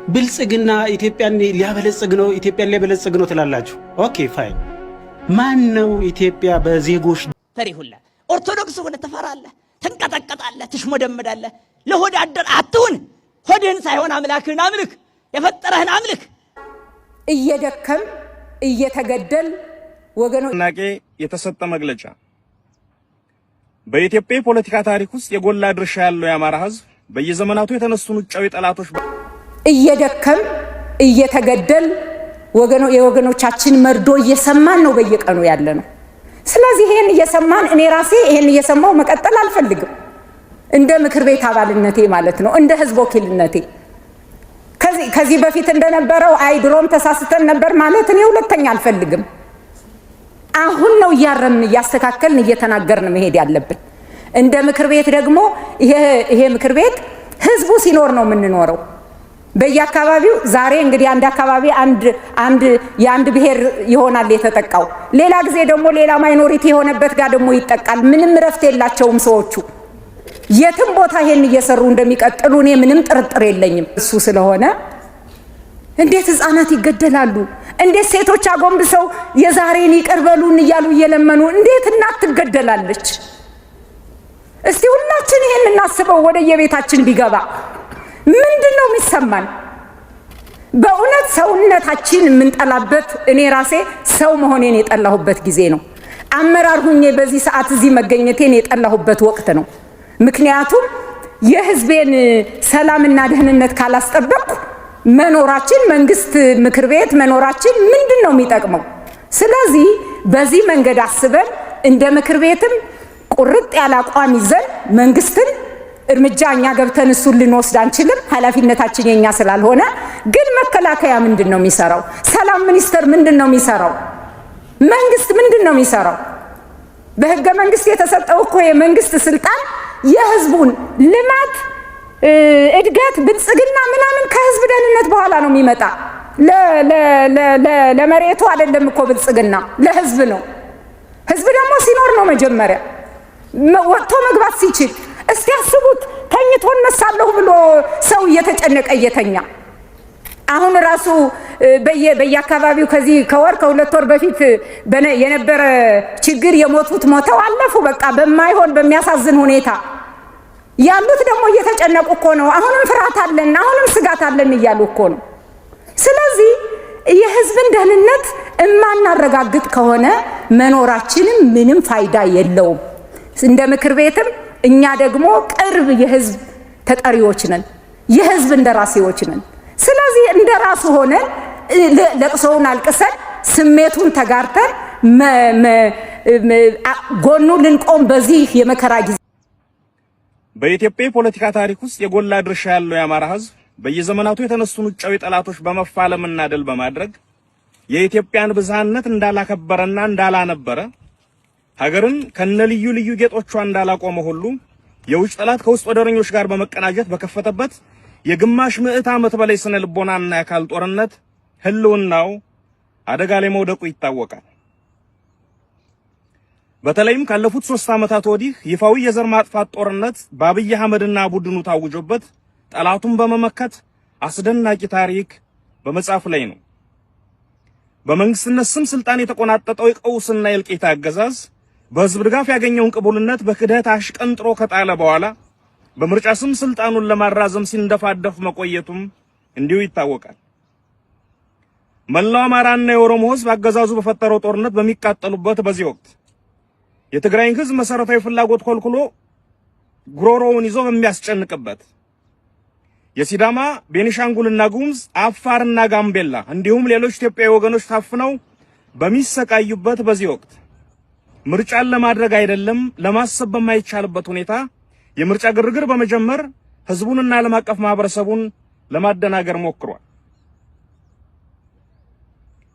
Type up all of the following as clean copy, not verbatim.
ብልጽግና ኢትዮጵያን ሊያበለጽግ ነው ትላላችሁ። ኦኬ ፋይን። ማን ነው ኢትዮጵያ በዜጎች ፈሪሁላ ኦርቶዶክስ ሆነ ተፈራለህ፣ ተንቀጠቀጣለህ፣ ትሽሞደመዳለህ። ለሆድ አደር አትሁን። ሆድህን ሳይሆን አምላክህን አምልክ፣ የፈጠረህን አምልክ። እየደከም እየተገደል ወገኖች ናቄ የተሰጠ መግለጫ በኢትዮጵያ ፖለቲካ ታሪክ ውስጥ የጎላ ድርሻ ያለው የአማራ ህዝብ በየዘመናቱ የተነሱን ውጫዊ ጠላቶች እየደከም እየተገደል የወገኖቻችን መርዶ እየሰማን ነው በየቀኑ ያለ ነው። ስለዚህ ይሄን እየሰማን እኔ ራሴ ይሄን እየሰማው መቀጠል አልፈልግም። እንደ ምክር ቤት አባልነቴ ማለት ነው፣ እንደ ህዝብ ወኪልነቴ ከዚህ በፊት እንደነበረው ድሮም ተሳስተን ነበር ማለት እኔ ሁለተኛ አልፈልግም። አሁን ነው እያረምን እያስተካከልን እየተናገርን መሄድ ያለብን። እንደ ምክር ቤት ደግሞ ይሄ ምክር ቤት ህዝቡ ሲኖር ነው የምንኖረው። በየአካባቢው ዛሬ እንግዲህ አንድ አካባቢ የአንድ ብሔር ይሆናል የተጠቃው፣ ሌላ ጊዜ ደግሞ ሌላ ማይኖሪቲ የሆነበት ጋር ደግሞ ይጠቃል። ምንም ረፍት የላቸውም ሰዎቹ። የትም ቦታ ይሄን እየሰሩ እንደሚቀጥሉ እኔ ምንም ጥርጥር የለኝም። እሱ ስለሆነ እንዴት ህፃናት ይገደላሉ? እንዴት ሴቶች አጎንብሰው የዛሬን ይቅር በሉን እያሉ እየለመኑ እንዴት እናት ትገደላለች? እስቲ ሁላችን ይሄን እናስበው። ወደ የቤታችን ቢገባ ምንድነው የሚሰማን? በእውነት ሰውነታችን የምንጠላበት እኔ ራሴ ሰው መሆኔን የጠላሁበት ጊዜ ነው። አመራር ሁኜ በዚህ ሰዓት እዚህ መገኘቴን የጠላሁበት ወቅት ነው። ምክንያቱም የህዝቤን ሰላምና ደህንነት ካላስጠበቅኩ መኖራችን መንግስት ምክር ቤት መኖራችን ምንድነው የሚጠቅመው? ስለዚህ በዚህ መንገድ አስበን እንደ ምክር ቤትም ቁርጥ ያለ አቋም ይዘን መንግስትን እርምጃ እኛ ገብተን እሱን ልንወስድ አንችልም፣ ኃላፊነታችን የኛ ስላልሆነ። ግን መከላከያ ምንድነው የሚሰራው? ሰላም ሚኒስቴር ምንድነው የሚሰራው? መንግስት ምንድነው የሚሰራው? በህገ መንግስት የተሰጠው እኮ የመንግስት ስልጣን የህዝቡን ልማት፣ እድገት፣ ብልጽግና ምናምን ከህዝብ ደህንነት በኋላ ነው የሚመጣ። ለመሬቱ አይደለም እኮ ብልጽግና ለህዝብ ነው። ህዝብ ደግሞ ሲኖር ነው መጀመሪያ ወጥቶ መግባት ሲችል። እስቲ አስቡት፣ ተኝቶ እነሳለሁ ብሎ ሰው እየተጨነቀ እየተኛ አሁን ራሱ በየአካባቢው ከዚህ ከወር ከሁለት ወር በፊት የነበረ ችግር የሞቱት ሞተው አለፉ። በቃ በማይሆን በሚያሳዝን ሁኔታ ያሉት ደግሞ እየተጨነቁ እኮ ነው። አሁንም ፍርሃት አለን፣ አሁንም ስጋት አለን እያሉ እኮ ነው። ስለዚህ የህዝብን ደህንነት እማናረጋግጥ ከሆነ መኖራችንም ምንም ፋይዳ የለውም። እንደ ምክር ቤትም እኛ ደግሞ ቅርብ የህዝብ ተጠሪዎች ነን፣ የህዝብ እንደራሴዎች ነን። ስለዚህ እንደራሱ ሆነን ለቅሶውን አልቅሰን ስሜቱን ተጋርተን ጎኑ ልንቆም በዚህ የመከራ ጊዜ በኢትዮጵያ ፖለቲካ ታሪክ ውስጥ የጎላ ድርሻ ያለው የአማራ ህዝብ በየዘመናቱ የተነሱን ውጫዊ ጠላቶች በመፋለምና ድል በማድረግ የኢትዮጵያን ብዝሃነት እንዳላከበረና እንዳላነበረ፣ ሀገርን ከነልዩ ልዩ ጌጦቿ እንዳላቆመ ሁሉ የውጭ ጠላት ከውስጥ ወደረኞች ጋር በመቀናጀት በከፈተበት የግማሽ ምዕት ዓመት በላይ ስነ ልቦናና የአካል ጦርነት ህልውናው አደጋ ላይ መውደቁ ይታወቃል። በተለይም ካለፉት 3 ዓመታት ወዲህ ይፋዊ የዘር ማጥፋት ጦርነት በአብይ አህመድና ቡድኑ ታውጆበት ጠላቱን በመመከት አስደናቂ ታሪክ በመጻፍ ላይ ነው። በመንግስትነት ስም ስልጣን የተቆናጠጠው የቀውስና የእልቂት አገዛዝ በህዝብ ድጋፍ ያገኘውን ቅቡልነት በክደት አሽቀንጥሮ ከጣለ በኋላ በምርጫ ስም ስልጣኑን ለማራዘም ሲንደፋደፍ መቆየቱም እንዲሁ ይታወቃል። መላው አማራና የኦሮሞ ህዝብ አገዛዙ በፈጠረው ጦርነት በሚቃጠሉበት በዚህ ወቅት የትግራይን ህዝብ መሰረታዊ ፍላጎት ኮልኩሎ ጉሮሮውን ይዞ በሚያስጨንቅበት የሲዳማ፣ ቤኒሻንጉልና ጉሙዝ፣ አፋርና ጋምቤላ እንዲሁም ሌሎች ኢትዮጵያዊ ወገኖች ታፍነው በሚሰቃዩበት በዚህ ወቅት ምርጫን ለማድረግ አይደለም ለማሰብ በማይቻልበት ሁኔታ የምርጫ ግርግር በመጀመር ህዝቡንና ዓለም አቀፍ ማህበረሰቡን ለማደናገር ሞክሯል።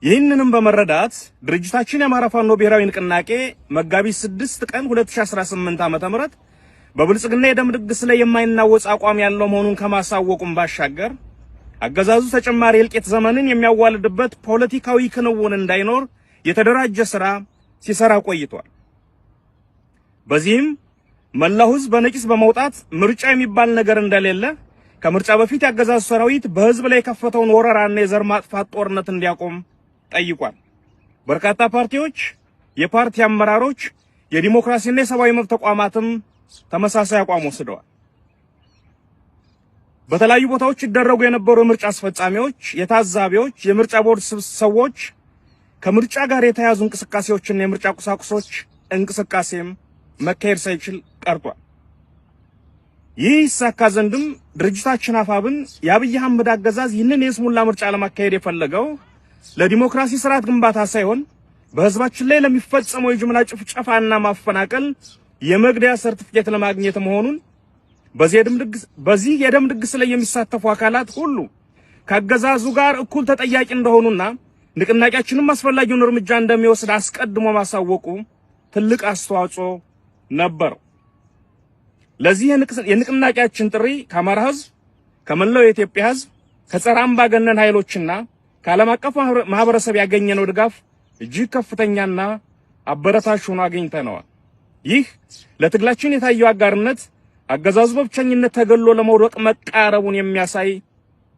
ይህንንም በመረዳት ድርጅታችን የአማራ ፋኖ ብሔራዊ ንቅናቄ መጋቢት 6 ቀን 2018 ዓ.ም በብልጽግና የደም ድግስ ላይ የማይናወጽ አቋም ያለው መሆኑን ከማሳወቁም ባሻገር አገዛዙ ተጨማሪ የእልቂት ዘመንን የሚያዋልድበት ፖለቲካዊ ክንውን እንዳይኖር የተደራጀ ስራ ሲሰራ ቆይቷል። በዚህም መላው ህዝብ በነቂስ በመውጣት ምርጫ የሚባል ነገር እንደሌለ ከምርጫ በፊት ያገዛዙ ሰራዊት በህዝብ ላይ የከፈተውን ወረራና የዘር ማጥፋት ጦርነት እንዲያቆም ጠይቋል። በርካታ ፓርቲዎች፣ የፓርቲ አመራሮች፣ የዲሞክራሲና የሰብአዊ መብት ተቋማትም ተመሳሳይ አቋም ወስደዋል። በተለያዩ ቦታዎች ይደረጉ የነበሩ የምርጫ አስፈጻሚዎች፣ የታዛቢዎች፣ የምርጫ ቦርድ ሰዎች ከምርጫ ጋር የተያዙ እንቅስቃሴዎችና የምርጫ ቁሳቁሶች እንቅስቃሴም መካሄድ ሳይችል ቀርቷል። ይህ ይሳካ ዘንድም ድርጅታችን አፋብን የአብይ አህመድ አገዛዝ ይህንን የስሙላ ምርጫ ለማካሄድ የፈለገው ለዲሞክራሲ ስርዓት ግንባታ ሳይሆን በህዝባችን ላይ ለሚፈጸመው የጅምላ ጭፍጨፋና ማፈናቀል የመግደያ ሰርቲፊኬት ለማግኘት መሆኑን በዚህ የደም ድግስ ላይ የሚሳተፉ አካላት ሁሉ ከአገዛዙ ጋር እኩል ተጠያቂ እንደሆኑና ንቅናቄያችንም አስፈላጊውን እርምጃ እንደሚወስድ አስቀድሞ ማሳወቁ ትልቅ አስተዋጽኦ ነበር። ለዚህ የንቅናቄያችን ጥሪ ከአማራ ህዝብ፣ ከመላው የኢትዮጵያ ህዝብ፣ ከጸረ አምባገነን ኃይሎችና ከዓለም አቀፍ ማህበረሰብ ያገኘነው ድጋፍ እጅግ ከፍተኛና አበረታች ሆኖ አግኝተነዋል። ይህ ለትግላችን የታየው አጋርነት አገዛዙ በብቸኝነት ተገሎ ለመውደቅ መቃረቡን የሚያሳይ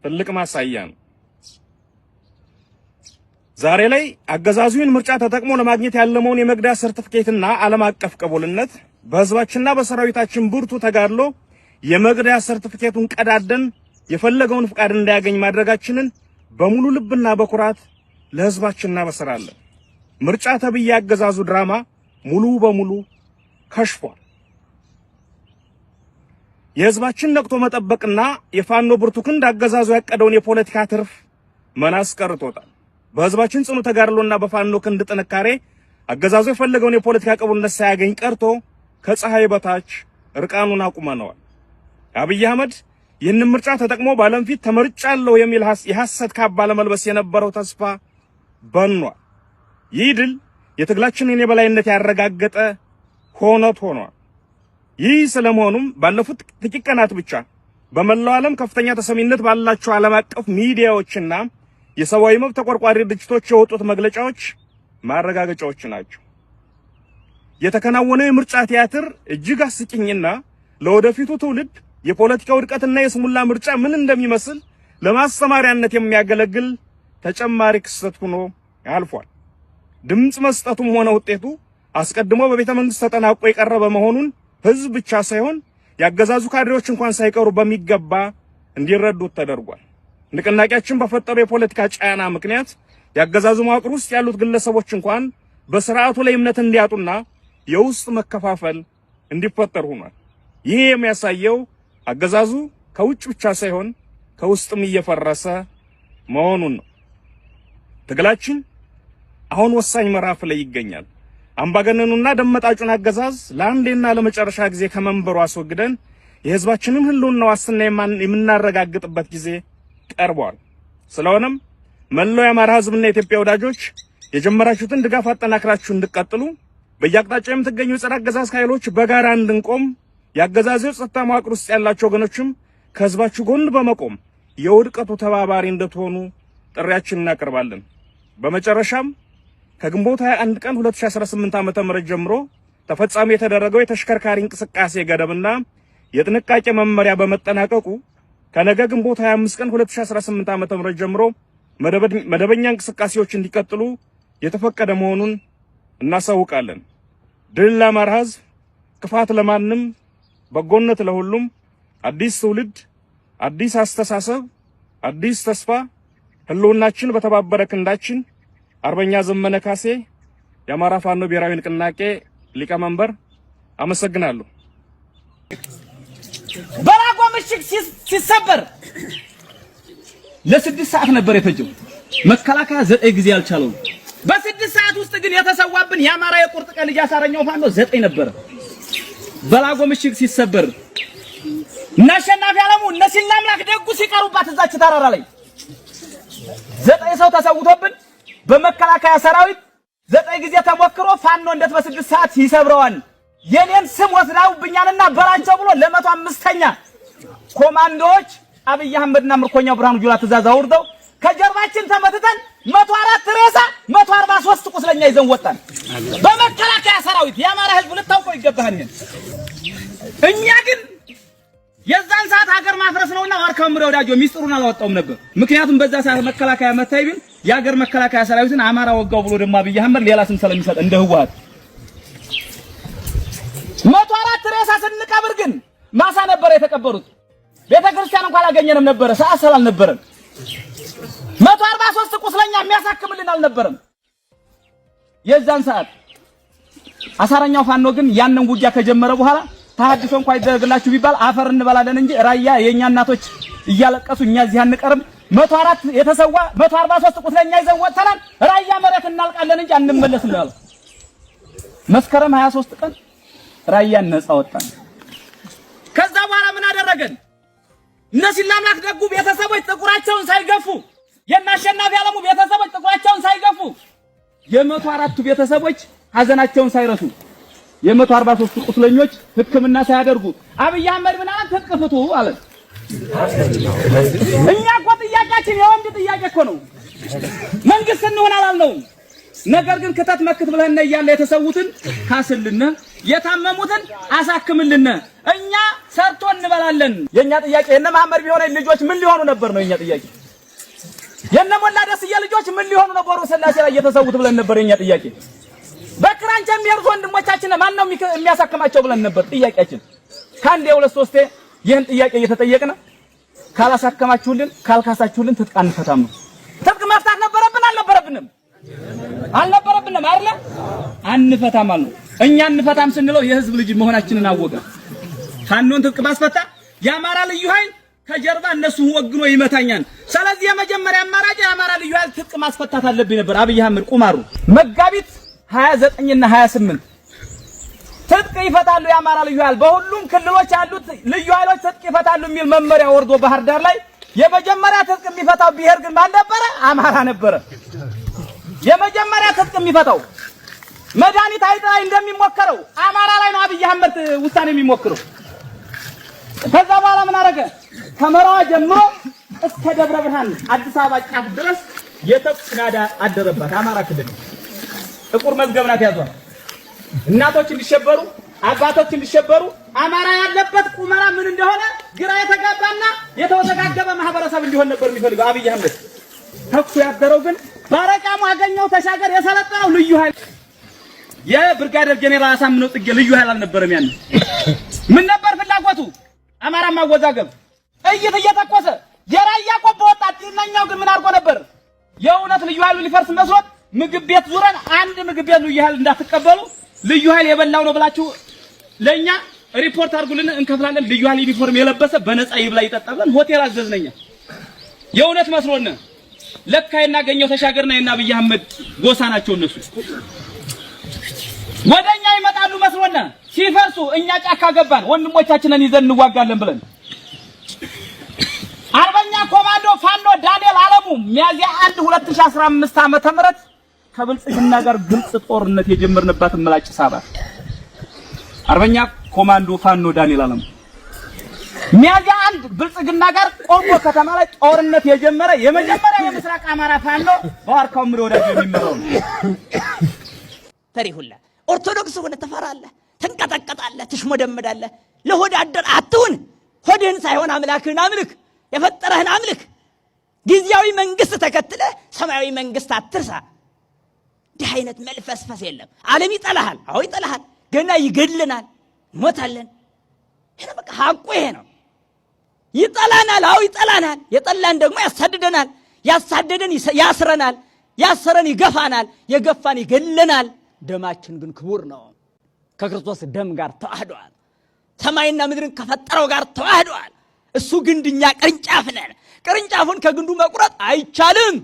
ትልቅ ማሳያ ነው። ዛሬ ላይ አገዛዙን ምርጫ ተጠቅሞ ለማግኘት ያለመውን የመግደያ ሰርቲፊኬትና ዓለም አቀፍ ቅቡልነት በህዝባችንና በሰራዊታችን ብርቱ ተጋድሎ የመግደያ ሰርቲፊኬቱን ቀዳደን የፈለገውን ፍቃድ እንዳያገኝ ማድረጋችንን በሙሉ ልብና በኩራት ለህዝባችን እናበስራለን። ምርጫ ተብዬ አገዛዙ ድራማ ሙሉ በሙሉ ከሽፏል። የህዝባችን ነቅቶ መጠበቅና የፋኖ ብርቱ ክንድ አገዛዙ ያቀደውን የፖለቲካ ትርፍ መናስ ቀርቶታል። በህዝባችን ጽኑ ተጋድሎና በፋኖ ክንድ ጥንካሬ አገዛዙ የፈለገውን የፖለቲካ ቅቡልነት ሳያገኝ ቀርቶ ከፀሐይ በታች እርቃኑን አቁመነዋል። አብይ አህመድ ይህንን ምርጫ ተጠቅሞ ባለም ፊት ተመርጫለሁ የሚል የሐሰት ካባ ለመልበስ የነበረው ተስፋ በኗል። ይህ ድል የትግላችንን የበላይነት ያረጋገጠ ሆኖት ሆኗል። ይህ ስለመሆኑም ባለፉት ጥቂት ቀናት ብቻ በመላው ዓለም ከፍተኛ ተሰሚነት ባላቸው ዓለም አቀፍ ሚዲያዎችና የሰብአዊ መብት ተቆርቋሪ ድርጅቶች የወጡት መግለጫዎች ማረጋገጫዎች ናቸው። የተከናወነው የምርጫ ቲያትር እጅግ አስቂኝና ለወደፊቱ ትውልድ የፖለቲካ ውድቀትና የስሙላ ምርጫ ምን እንደሚመስል ለማስተማሪያነት የሚያገለግል ተጨማሪ ክስተት ሆኖ አልፏል። ድምጽ መስጠቱም ሆነ ውጤቱ አስቀድሞ በቤተ መንግስት ተጠናቆ የቀረበ መሆኑን ህዝብ ብቻ ሳይሆን ያገዛዙ ካድሬዎች እንኳን ሳይቀሩ በሚገባ እንዲረዱት ተደርጓል። ንቅናቄያችን በፈጠረው የፖለቲካ ጫና ምክንያት ያገዛዙ መዋቅር ውስጥ ያሉት ግለሰቦች እንኳን በስርዓቱ ላይ እምነት እንዲያጡና የውስጥ መከፋፈል እንዲፈጠር ሆኗል። ይህ የሚያሳየው አገዛዙ ከውጭ ብቻ ሳይሆን ከውስጥም እየፈረሰ መሆኑን ነው። ትግላችን አሁን ወሳኝ ምዕራፍ ላይ ይገኛል። አምባገነኑና ደመጣጩን አገዛዝ ለአንዴና ለመጨረሻ ጊዜ ከመንበሩ አስወግደን የህዝባችንን ህልውና ዋስትና የምናረጋግጥበት ጊዜ ቀርቧል። ስለሆነም መላው የአማራ ህዝብና የኢትዮጵያ ወዳጆች የጀመራችሁትን ድጋፍ አጠናክራችሁ እንድትቀጥሉ በየአቅጣጫው የምትገኙ የጸረ አገዛዝ ኃይሎች በጋራ እንድንቆም ያገዛዙ ጸጥታ መዋቅር ውስጥ ያላችሁ ወገኖችም ከህዝባችሁ ጎን በመቆም የውድቀቱ ተባባሪ እንድትሆኑ ጥሪያችንን እናቀርባለን። በመጨረሻም ከግንቦት 21 ቀን 2018 ዓ.ም ጀምሮ ተፈጻሚ የተደረገው የተሽከርካሪ እንቅስቃሴ ገደብና የጥንቃቄ መመሪያ በመጠናቀቁ ከነገ ግንቦት 25 ቀን 2018 ዓ.ም ጀምሮ መደበኛ እንቅስቃሴዎች እንዲቀጥሉ የተፈቀደ መሆኑን እናሳውቃለን። ድል ለአማራ ህዝብ፣ ክፋት ለማንም፣ በጎነት ለሁሉም። አዲስ ትውልድ፣ አዲስ አስተሳሰብ፣ አዲስ ተስፋ። ህልውናችን በተባበረ ክንዳችን። አርበኛ ዘመነ ካሴ፣ የአማራ ፋኖ ብሔራዊ ንቅናቄ ሊቀመንበር። አመሰግናለሁ። በራጎ ምሽግ ሲሰበር ለ6 ሰዓት ነበር የፈጀው። መከላከያ 9 ጊዜ ያልቻለው። በ6 ሰዓት ውስጥ ግን የተሰዋብን የአማራ የቁርጥ ቀን ልጅ አሳረኛው ፋኖ 9 ነበር። በራጎ ምሽግ ሲሰበር ነሸናፊ ዓለሙ ነሲና አምላክ ደጉ ሲቀሩባት እዛች ተራራ ላይ 9 ሰው ተሰውቶብን በመከላከያ ሰራዊት 9 ጊዜ ተሞክሮ ፋኖ እንዴት በ6 ሰዓት ይሰብረዋል? የኔን ስም ወስዳውብኛልና በራቸው ብሎ ለ105ኛ ኮማንዶዎች አብይ አህመድና ምርኮኛው ብርሃኑ ጁላ ትእዛዝ አውርደው ከጀርባችን ተመትተን 104 ሬሳ 143 ቁስለኛ ይዘን ወጣን። በመከላከያ ሰራዊት የአማራ ህዝብ ልታውቀው ይገባሃል። እኛ ግን የዛን ሰዓት ሀገር ማፍረስ ነውና ዋርካው ምሬ ወዳጆ ሚስጥሩን አላወጣውም ነበር። ምክንያቱም በዛ ሰዓት መከላከያ መታይ ቢል የሀገር መከላከያ ሰራዊትን አማራ ወጋው ብሎ ደግሞ አብይ አህመድ ሌላ ስም ስለሚሰጥ እንደ ህወሓት 104 ሬሳ ስንቀብር ግን ማሳ ነበር የተቀበሩት። ቤተክርስቲያን እንኳን አላገኘንም ነበር፣ ሰዓት ስላልነበረን 143 ቁስለኛ የሚያሳክምልን አልነበረም። የዛን ሰዓት አሳረኛው ፋኖ ግን ያንን ውጊያ ከጀመረ በኋላ ተሐድሶ እንኳን ይደረግላችሁ ቢባል አፈር እንበላለን እንጂ ራያ የኛ እናቶች እያለቀሱ እኛ እዚህ አንቀርም። 104 የተሰዋ 143 ቁስለኛ ይዘን ወጥተናል። ራያ መሬት እናልቃለን እንጂ አንመለስም ያለው መስከረም 23 ቀን ራያን ነፃ ወጣን። ከዛ በኋላ ምን አደረገን? እነዚህ ላምላክ ደጉ ቤተሰቦች ጥቁራቸውን ሳይገፉ የናሸናፊ ዓለሙ ቤተሰቦች ጥቁራቸውን ሳይገፉ የ104ቱ ቤተሰቦች ሀዘናቸውን ሳይረሱ የ143 ቁስለኞች ሕክምና ሳያደርጉ አብይ አህመድ ምን አለ? ተጥቅፍቱ አለ። እኛ እኮ ጥያቄያችን የወንድ ጥያቄ እኮ ነው። መንግስት እንሆን አላልነውም። ነገር ግን ክተት መክት ብለና እያለ የተሰዉትን ካስልነ የታመሙትን አሳክምልነ እኛ ሰርቶ እንበላለን። የኛ ጥያቄ የነ መሐመድ ቢሆነ ልጆች ምን ሊሆኑ ነበር ነው የኛ ጥያቄ። የነ ሞላ ደስዬ ልጆች ምን ሊሆኑ ነበሩ ስላሴ ላይ የተሰዉት ብለን ነበር የኛ ጥያቄ። በክራንቻ የሚያርዙ ወንድሞቻችን ማን ነው የሚያሳክማቸው ብለን ነበር ጥያቄያችን። ካንዴ ሁለት ሶስቴ ይህን ጥያቄ እየተጠየቅን ካላሳከማችሁልን ካልካሳችሁልን ትጥቅ አንፈታም ነው። ትጥቅ መፍታት ነበረብን አልነበረብንም? አልነበረብንም አይደለ? አንፈታም አሉ። እኛ አንፈታም ስንለው የህዝብ ልጅ መሆናችንን አወቀ። ፋኖን ትጥቅ ማስፈታ የአማራ ልዩ ኃይል ከጀርባ እነሱ ወግኖ ይመታኛል። ስለዚህ የመጀመሪያ አማራጭ የአማራ ልዩ ኃይል ትጥቅ ማስፈታት አለብኝ ነበር። አብይ አህመድ ቁማሩ መጋቢት 29 እና 28 ትጥቅ ይፈታሉ የአማራ ልዩ ኃይል በሁሉም ክልሎች ያሉት ልዩ ኃይሎች ትጥቅ ይፈታሉ የሚል መመሪያ ወርዶ ባህር ዳር ላይ የመጀመሪያ ትጥቅ የሚፈታው ብሔር ግን ማን ነበረ? አማራ ነበረ። የመጀመሪያ ትጥቅ የሚፈታው መድኃኒት አይጥ ላይ እንደሚሞከረው አማራ ላይ ነው አብይ አህመድ ውሳኔ የሚሞክረው። ከዛ በኋላ ምን አደረገ? ከመራዋ ጀምሮ እስከ ደብረ ብርሃን አዲስ አበባ ጫፍ ድረስ የተኩስ ናዳ አደረባት። አማራ ክልል ጥቁር መዝገብ ናት ያዟል። እናቶች እንዲሸበሩ አባቶች እንዲሸበሩ አማራ ያለበት ቁመና ምን እንደሆነ ግራ የተጋባና የተወዘጋገበ ማህበረሰብ እንዲሆን ነበር የሚፈልገው አብይ አህመድ። ተኩሱ ያደረው ግን ባረቃሙ አገኘው ተሻገር የሰለጠነው ልዩ ኃይል የብርጋዴር ጄኔራል አሳምነው ጽጌ ልዩ ኃይል አልነበረም። ያን ምን ነበር ፍላጎቱ? አማራ ማወዛገብ እይት እየተኮሰ የራያ ቆቦ ወጣት ጤናኛው ግን ምን አድርጎ ነበር? የእውነት ልዩ ኃይሉ ሊፈርስ መስሎት ምግብ ቤት ዙረን አንድ ምግብ ቤት ልዩ ኃይል እንዳትቀበሉ ልዩ ኃይል የበላው ነው ብላችሁ ለኛ ሪፖርት አድርጉልን እንከፍላለን። ልዩ ኃይል ዩኒፎርም የለበሰ በነፃ ይብላ ይጠጣለን ሆቴል አዘዝነኛ። የእውነት መስሎን ለካ የናገኘው ተሻገርና የና አብይ አህመድ ጎሳ ናቸው እነሱ። ወደኛ ይመጣሉ መስሎን ሲፈርሱ እኛ ጫካ ገባን ወንድሞቻችንን ይዘን እንዋጋለን ብለን። አርበኛ ኮማንዶ ፋኖ ዳንኤል አለሙ ሚያዚያ 1 2015 ዓመተ ምህረት ከብልጽግና ጋር ግልጽ ጦርነት የጀመርንባት ምላጭ ሳባ። አርበኛ ኮማንዶ ፋኖ ዳንኤል አለሙ ሚያዚያ 1 ብልጽግና ጋር ቆቦ ከተማ ላይ ጦርነት የጀመረ የመጀመሪያ የምስራቅ አማራ ፋኖ በዋርካው ምሬ ወዳጅ የሚመራው ነው። ፈሪሁላ ኦርቶዶክስ ሆነ ተፈራለህ፣ ተንቀጠቀጣለህ፣ ትሽሞደመዳለህ። ለሆድ አደር አትሁን። ሆድህን ሳይሆን አምላክህን አምልክ፣ የፈጠረህን አምልክ። ጊዜያዊ መንግስት ተከትለ ሰማያዊ መንግስት አትርሳ። እንዲህ አይነት መልፈስፈስ የለም። ዓለም ይጠላሃል። አዎ ይጠላሃል። ገና ይገድልናል፣ ሞታለን። ይሄ በቃ ሐቁ ይሄ ነው። ይጠላናል። አዎ ይጠላናል። የጠላን ደግሞ ያሳድደናል። ያሳደደን ያስረናል። ያሰረን ይገፋናል። የገፋን ይገድልናል። ደማችን ግን ክቡር ነው። ከክርስቶስ ደም ጋር ተዋህዷል። ሰማይና ምድርን ከፈጠረው ጋር ተዋህዷል። እሱ ግንድኛ ቅርንጫፍ ነን። ቅርንጫፉን ከግንዱ መቁረጥ አይቻልም።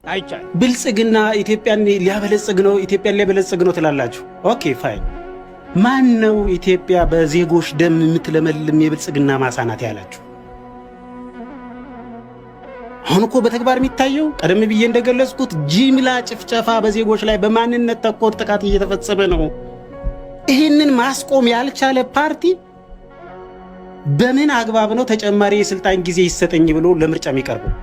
አይቻልም። ብልጽግና ኢትዮጵያን ሊያበለጽግ ነው፣ ኢትዮጵያን ሊያበለጽግ ነው ትላላችሁ። ኦኬ ፋይን። ማን ነው ኢትዮጵያ በዜጎች ደም የምትለመልም የብልጽግና ማሳ ናት ያላችሁ? አሁን እኮ በተግባር የሚታየው ቀደም ብዬ እንደገለጽኩት ጅምላ ጭፍጨፋ በዜጎች ላይ በማንነት ተኮር ጥቃት እየተፈጸመ ነው። ይህንን ማስቆም ያልቻለ ፓርቲ በምን አግባብ ነው ተጨማሪ የስልጣን ጊዜ ይሰጠኝ ብሎ ለምርጫ የሚቀርበው?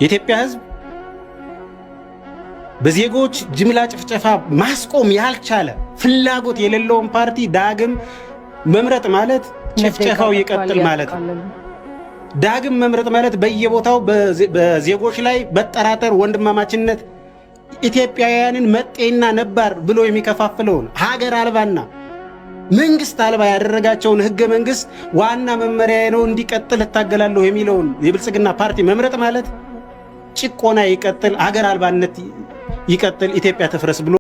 የኢትዮጵያ ሕዝብ በዜጎች ጅምላ ጭፍጨፋ ማስቆም ያልቻለ ፍላጎት የሌለውን ፓርቲ ዳግም መምረጥ ማለት ጭፍጨፋው ይቀጥል ማለት ነው። ዳግም መምረጥ ማለት በየቦታው በዜጎች ላይ በጠራጠር ወንድማማችነት ኢትዮጵያውያንን መጤና ነባር ብሎ የሚከፋፍለውን ሀገር አልባና መንግስት አልባ ያደረጋቸውን ህገ መንግስት ዋና መመሪያ ነው እንዲቀጥል እታገላለሁ የሚለውን የብልጽግና ፓርቲ መምረጥ ማለት ጭቆና ይቀጥል፣ ሀገር አልባነት ይቀጥል፣ ኢትዮጵያ ትፍረስ ብሎ